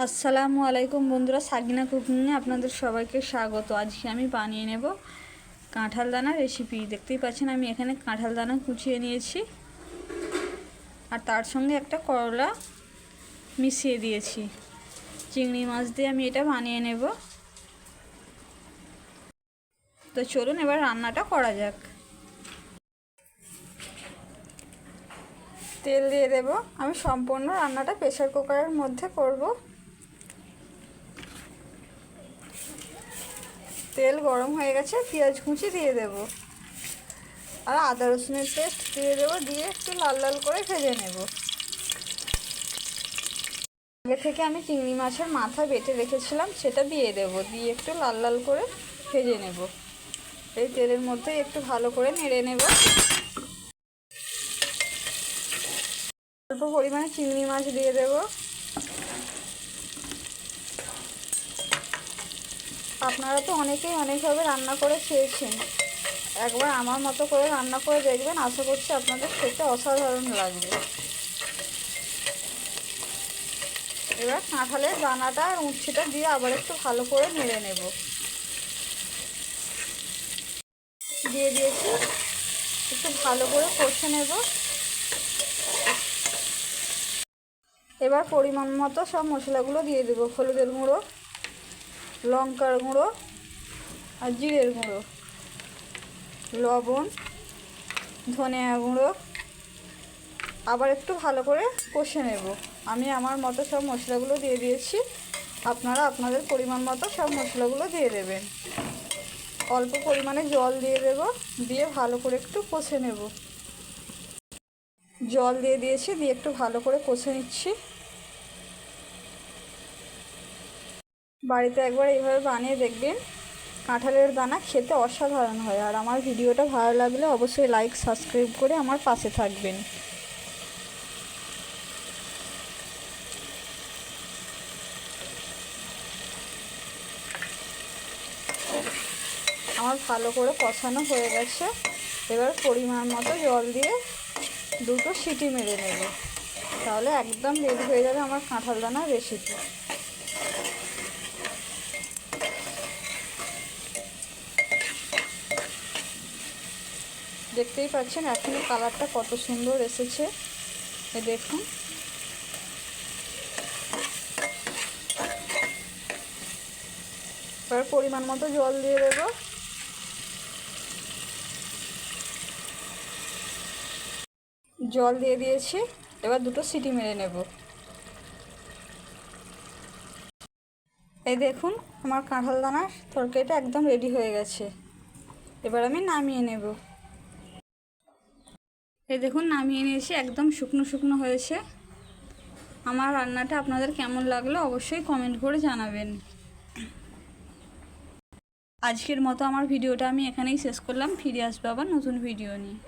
আসসালামু আলাইকুম বন্ধুরা, সাগিনা কুকিংয়ে আপনাদের সবাইকে স্বাগত। আজকে আমি বানিয়ে নেব কাঁঠাল দানা রেসিপি। দেখতেই পাচ্ছেন আমি এখানে কাঁঠাল দানা কুচিয়ে নিয়েছি আর তার সঙ্গে একটা করলা মিশিয়ে দিয়েছি। চিংড়ি মাছ দিয়ে আমি এটা বানিয়ে নেব। তো চলুন এবার রান্নাটা করা যাক। তেল দিয়ে দেব। আমি সম্পূর্ণ রান্নাটা প্রেসার কুকারের মধ্যে করব। তেল গরম হয়ে গেছে, পেঁয়াজ কুচি দিয়ে দেব আর আদা রসুনের পেস্ট দিয়ে দেব, দিয়ে একটু লাল লাল করে ভেজে নেব। আগে থেকে আমি চিংড়ি মাছের মাথা বেটে রেখেছিলাম, সেটা দিয়ে দেব, দিয়ে একটু লাল লাল করে ভেজে নেব। এই তেলের মধ্যে একটু ভালো করে নেড়ে নেব। অল্প পরিমাণে চিংড়ি মাছ দিয়ে দেব। আপনারা তো অনেকেই অনেকভাবে রান্না করে খেয়েছেন, একবার আমার মতো করে রান্না করে দেখবেন, আশা করছি আপনাদের খেতে অসাধারণ লাগবে। এবার কাঁঠালের দানাটা আর উচ্ছেটা দিয়ে আবার একটু ভালো করে নেড়ে নেব। দিয়ে দিয়েছি, একটু ভালো করে কষে নেব। এবার পরিমাণ মতো সব মশলাগুলো দিয়ে দেবো। হলুদের গুঁড়ো, লঙ্কার গুঁড়ো আর জিরের গুঁড়ো, লবণ, ধনিয়া গুঁড়ো। আবার একটু ভালো করে কষে নেব। আমি আমার মতো সব মশলাগুলো দিয়ে দিয়েছি, আপনারা আপনাদের পরিমাণ মতো সব মশলাগুলো দিয়ে দেবেন। অল্প পরিমাণে জল দিয়ে দেব, দিয়ে ভালো করে একটু কষে নেব। জল দিয়ে দিয়েছি, দিয়ে একটু ভালো করে কষে নিচ্ছি। বাড়িতে একবার এইভাবে বানিয়ে দেখবেন, কাঁঠালের দানা খেতে অসাধারণ হয়। আর আমার ভিডিওটা ভালো লাগলে অবশ্যই লাইক সাবস্ক্রাইব করে আমার পাশে থাকবেন। আমার ভালো করে কষানো হয়ে গেছে। এবার পরিমাণ মতো জল দিয়ে দুটো সিটি মেরে নেব, তাহলে একদম রেডি হয়ে যাবে আমার কাঁঠাল দানার রেসিপি। দেখতেই পাচ্ছেন এখনই কালারটা কত সুন্দর এসেছে, এ দেখুন। এবার পরিমাণ মতো জল দিয়ে দেব। জল দিয়ে দিয়েছি, এবার দুটো সিটি মেরে নেব। এই দেখুন আমার কাঁঠাল দানার তরকারিটা একদম রেডি হয়ে গেছে। এবার আমি নামিয়ে নেব। এই দেখুন নামিয়ে নিয়েছি, একদম শুকনো শুকনো হয়েছে। আমার রান্নাটা আপনাদের কেমন লাগলো অবশ্যই কমেন্ট করে জানাবেন। আজকের মতো আমার ভিডিওটা আমি এখানেই শেষ করলাম। ফিরে আসবো আবার নতুন ভিডিও নিয়ে।